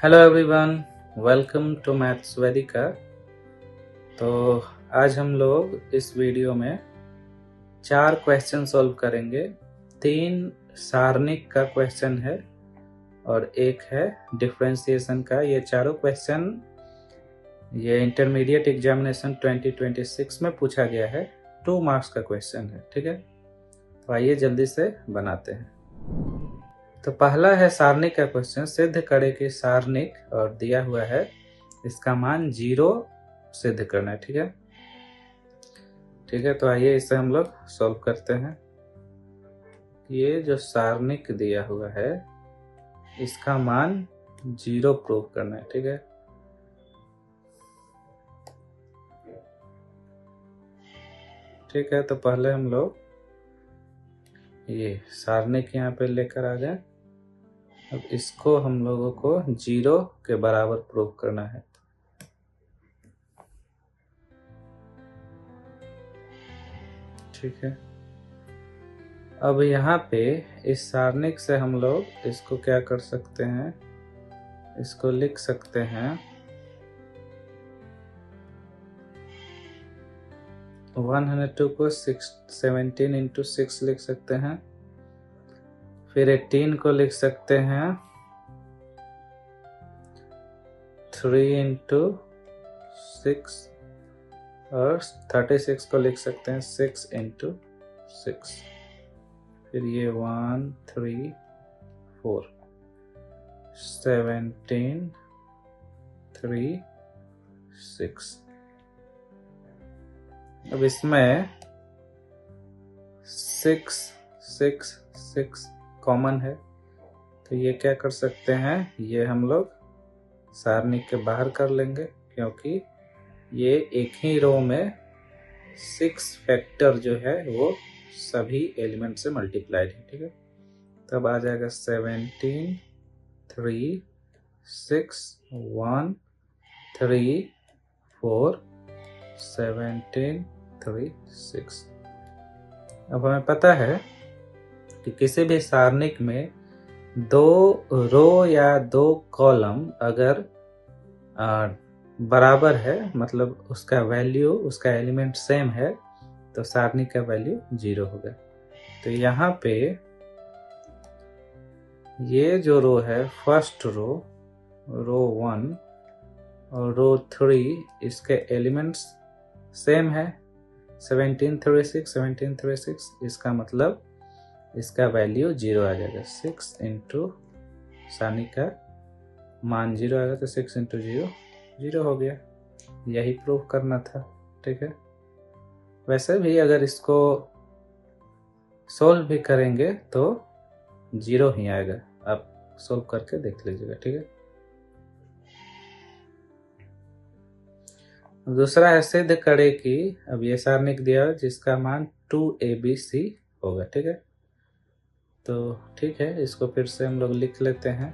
Hello everyone, welcome to maths Vedika. तो आज हम लोग इस वीडियो में 4 क्वेश्चन सॉल्व करेंगे। 3 सारणिक का क्वेश्चन है और एक है डिफरेंशिएशन का। ये चारों क्वेश्चन ये इंटरमीडिएट एग्जामिनेशन 2026 में पूछा गया है। 2 मार्क्स का क्वेश्चन है, ठीक है। तो आइए जल्दी से बनाते हैं। तो पहला है सारणिक का क्वेश्चन। सिद्ध करें कि सारणिक और दिया हुआ है इसका मान 0 सिद्ध करना है, ठीक है। ठीक है, तो आइए इसे हम लोग सॉल्व करते हैं। ये जो सारणिक दिया हुआ है इसका मान 0 प्रूव करना है, ठीक है। ठीक है, तो पहले हम लोग ये सारणिक यहाँ पे लेकर आ गए। अब इसको हम लोगों को 0 के बराबर प्रूव करना है। ठीक है, अब यहाँ पे इस सारणिक से हम लोग इसको क्या कर सकते हैं, इसको लिख सकते हैं 102 को 17 इंटू 6 लिख सकते हैं। फिर 18 को लिख सकते हैं 3 इंटू 6 और 36 को लिख सकते हैं 6 इंटू 6। फिर ये 1 3 4 17 3 6। अब इसमें 6 6 6 कॉमन है, तो ये क्या कर सकते हैं, ये हम लोग सारणिक के बाहर कर लेंगे, क्योंकि ये एक ही रो में 6 फैक्टर जो है वो सभी एलिमेंट से मल्टीप्लाइड है, ठीक है। तब आ जाएगा 17 3 6 1 3 4 17 3 6। अब हमें पता है कि किसी भी सारणिक में 2 रो या 2 कॉलम अगर बराबर है, मतलब उसका वैल्यू, उसका एलिमेंट सेम है, तो सारणिक का वैल्यू 0 होगा। तो यहाँ पे ये जो रो है, फर्स्ट रो 1 और रो 3, इसके एलिमेंट्स सेम है 17 3 6 17 3 6। इसका मतलब इसका वैल्यू 0 आ जाएगा। 6 इंटू सारणिक का मान 0 आएगा, तो 6 इंटू 0 0 हो गया। यही प्रूव करना था, ठीक है। वैसे भी अगर इसको सोल्व भी करेंगे तो 0 ही आएगा। आप सोल्व करके देख लीजिएगा, ठीक है। दूसरा है सिद्ध करें कि, अब ये सारणिक दिया जिसका मान 2abc होगा, ठीक है। तो ठीक है, इसको फिर से हम लोग लिख लेते हैं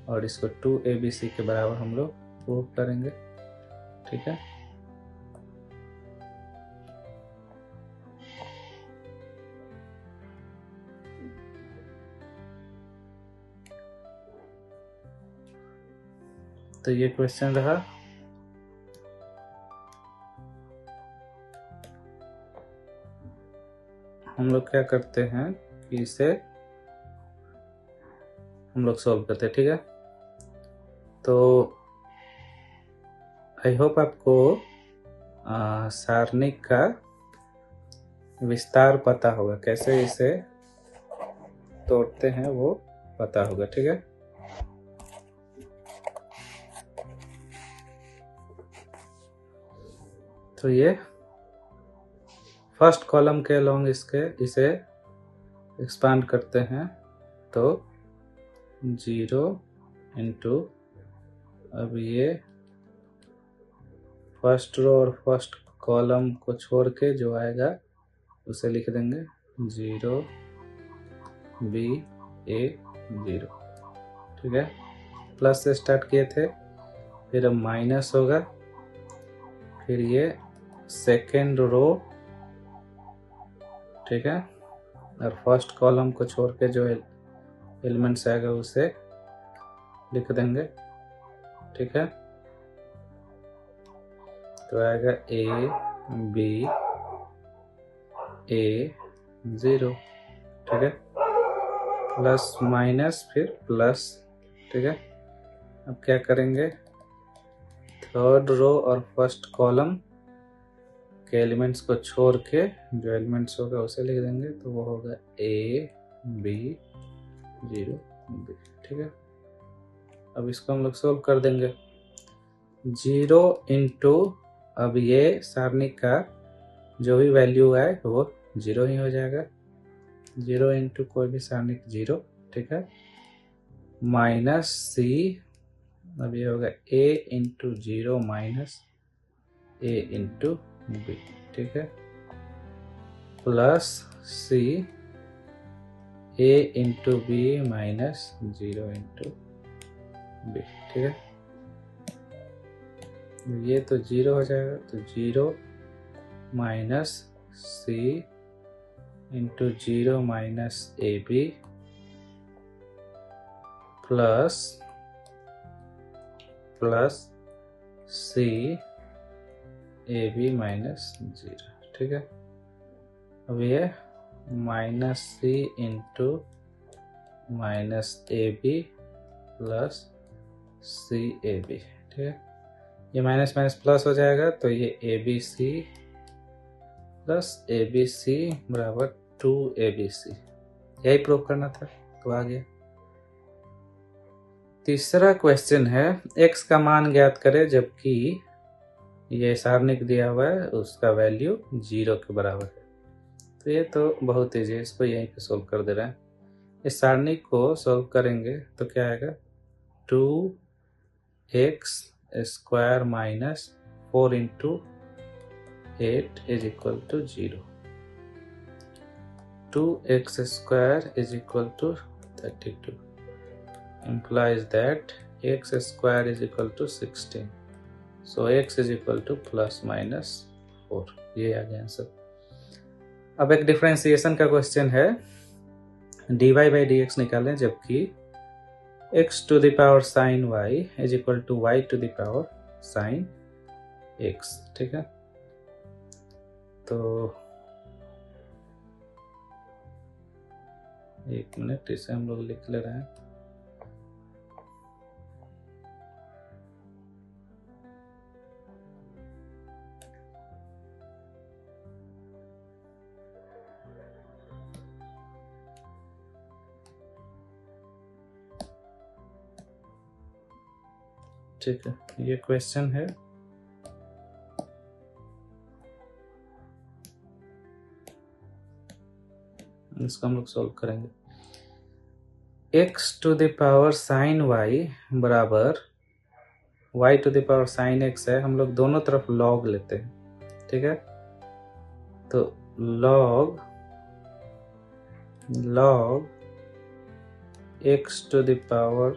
और इसको 2abc के बराबर हम लोग प्रूव करेंगे, ठीक है। तो ये क्वेश्चन रहा। हम लोग क्या करते हैं कि इसे हम लोग सॉल्व करते हैं, ठीक है। तो आई होप आपको सारणिक का विस्तार पता होगा, कैसे इसे तोड़ते हैं वो पता होगा, ठीक है। तो ये फर्स्ट कॉलम के अलोंग इसे एक्सपांड करते हैं, तो 0 इंटू, अब ये फर्स्ट रो और फर्स्ट कॉलम को छोड़ के जो आएगा उसे लिख देंगे 0 b a 0, ठीक है। प्लस से स्टार्ट किए थे, फिर अब माइनस होगा, फिर ये सेकेंड रो, ठीक है, और फर्स्ट कॉलम को छोड़ के जो एलिमेंट्स आएगा उसे लिख देंगे, ठीक है। तो आएगा ए बी ए 0, ठीक है, प्लस माइनस फिर प्लस, ठीक है। अब क्या करेंगे, थर्ड रो और फर्स्ट कॉलम के एलिमेंट्स को छोड़ के जो एलिमेंट्स होगा उसे लिख देंगे, तो वो होगा ए बी 0 बी, ठीक है। अब इसको हम लोग सोल्व कर देंगे। 0 इंटू, अब ये सारणी का जो भी वैल्यू है वो 0 ही हो जाएगा। 0 इंटू कोई भी सारणी 0, ठीक है, माइनस सी, अब ये होगा a इंटू 0 माइनस a इंटू बी, ठीक है, plus c a into b minus 0 into b, ठीक है। ये तो 0 हो जाएगा, तो 0 minus c into 0 minus a b plus c a b minus 0, ठीक है। अब ये minus c into minus a b plus c a b, ठीक है। ये माइनस माइनस प्लस हो जाएगा, तो ये a b c plus a b c बराबर 2abc, यही प्रूव करना था, तो आ गया। तीसरा क्वेश्चन है, x का मान ज्ञात करें जबकि ये सारणिक दिया हुआ है उसका वैल्यू 0 के बराबर है। तो ये तो बहुत ईजी है, इसको यहीं पे सोल्व कर दे रहे हैं। इस सारणी को सोल्व करेंगे तो क्या आएगा, 2x square minus 4 into 8 is equal to 0। 2x square is equal to 32 implies that x square is equal to 16, so x is equal to plus minus 4, ये आ गया आंसर। अब एक डिफरेंशिएशन का क्वेश्चन है, dy by dx निकालें जबकि x to the power sin y is equal to y to the power sin x, ठीक है। तो एक मिनट, इसे हम लोग लिख ले रहे हैं। ठीक है, ये क्वेश्चन है। इसको हम लोग सॉल्व करेंगे। x to the power sine y बराबर y to the power sine x है, हम लोग दोनों तरफ log लेते हैं, ठीक है। तो log x to the power,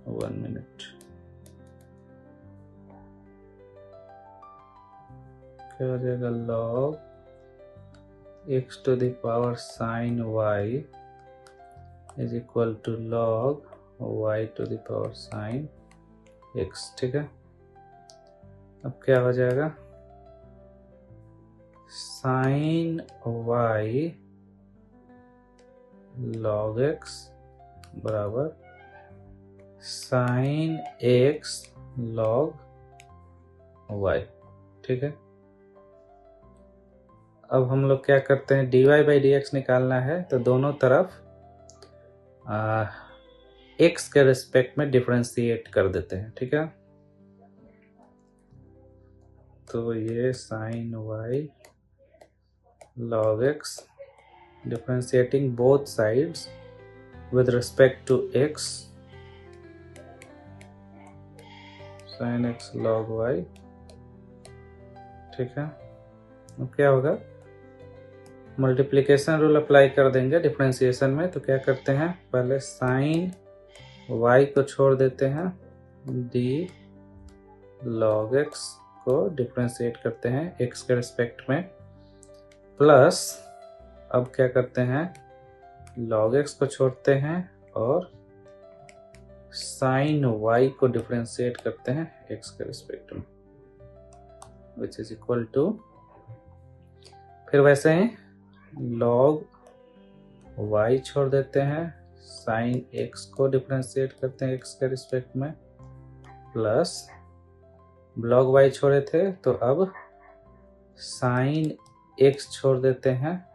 1 minute, क्या हो जाएगा, log x to the power sin y is equal to log y to the power sin x, ठीक है। अब क्या हो जाएगा, sin y log x बराबर sin x log y, ठीक है। अब हम लोग क्या करते हैं, dy by dx निकालना है, तो दोनों तरफ x के रिस्पेक्ट में डिफरेंशिएट कर देते हैं, ठीक है। तो ये sin y log x differentiating both sides with respect to x, sin x log y, ठीक है। अब क्या होगा, मल्टीप्लिकेशन रूल अप्लाई कर देंगे डिफरेंशिएशन में। तो क्या करते हैं, पहले साइन y को छोड़ देते हैं, d log x को डिफरेंशिएट करते हैं x के रिस्पेक्ट में, प्लस अब क्या करते हैं, log x को छोड़ते हैं और sin y को डिफरेंशिएट करते हैं x के रिस्पेक्ट में, विच इज इक्वल टू, फिर वैसे ही log y छोड़ देते हैं, sin x को डिफरेंशिएट करते हैं x के रिस्पेक्ट में, प्लस log y छोड़े थे तो अब sin x छोड़ देते हैं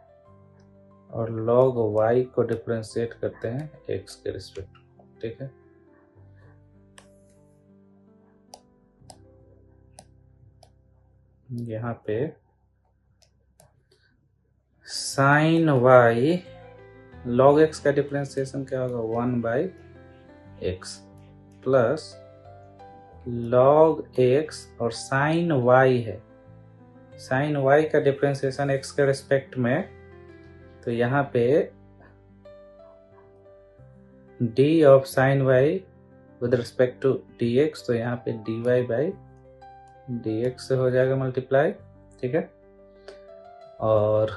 और log y को डिफरेंशिएट करते हैं x के रिस्पेक्ट में। ठीक है, यहाँ पे sin y log x का डिफरेंशिएशन क्या होगा, 1/x प्लस log x और sin y है, sin y का डिफरेंशिएशन x के रिस्पेक्ट में, तो यहाँ पे d of sin y with respect to dx, तो यहाँ पे dy/dx से हो जाएगा मल्टीप्लाई। ठीक है, और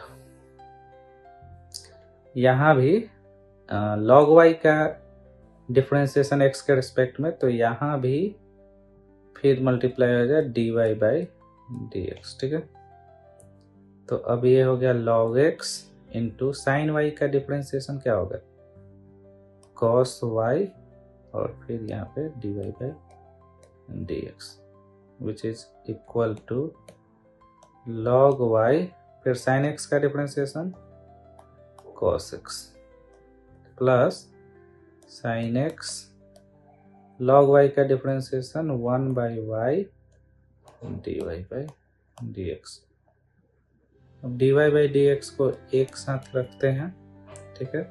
यहाँ भी log y का डिफरेंशिएशन x के रिस्पेक्ट में, तो यहाँ भी फिर मल्टीप्लाई हो जाए dy/dx। ठीक है, तो अब ये हो गया log x into sine y का डिफरेंशिएशन क्या होगा, cos y, और फिर यहाँ पे dy/dx which is equal to log y, फिर sin x का differentiation cos x plus sin x log y का डिफरेंशिएशन 1/y dy/dx। अब dy/dx को एक साथ रखते हैं। ठीक है,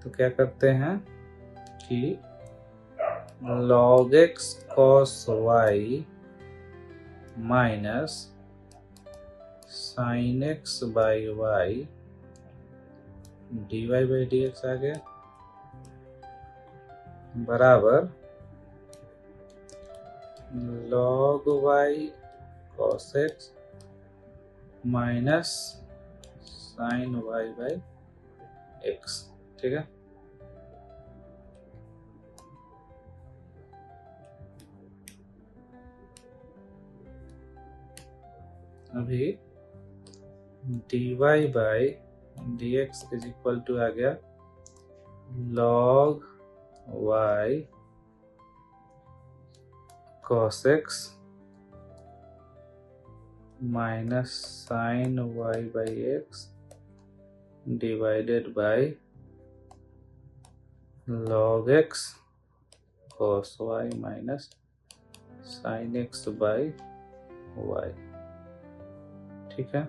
तो क्या करते हैं कि log x cos y minus sin x by y dy/dx आ गया बराबर log y cos x minus sin y/x। ठीक है, अभी dy/dx इज इक्वल टू आ गया log y cos x minus sin y/x divided by log x cos y minus sin x by y। ठीक है,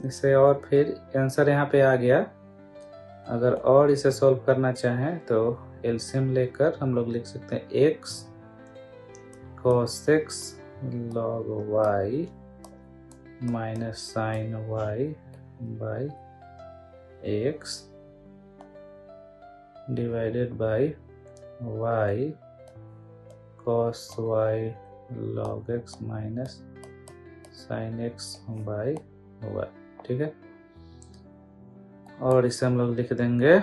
इसे और फिर आंसर यहाँ पे आ गया। अगर और इसे सॉल्व करना चाहें तो एलसीएम लेकर हम लोग लिख सकते हैं x cos x log y minus sin y by x divided by y cos y log x minus sin x by y। ठीक है, और इसे हम लोग लिख देंगे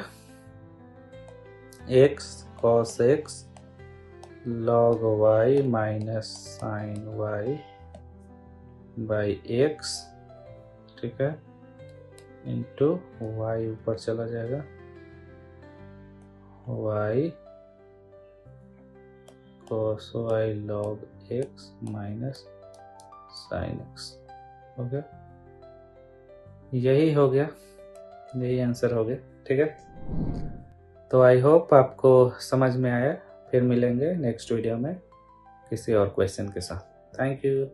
x cos x log y minus sin y by x। ठीक है, इंटू y ऊपर चला जाएगा y cos y log x minus sin x। Okay, यही हो गया, यही आंसर हो गया। ठीक है, तो आई होप आपको समझ में आया। फिर मिलेंगे नेक्स्ट वीडियो में किसी और क्वेश्चन के साथ। Thank you.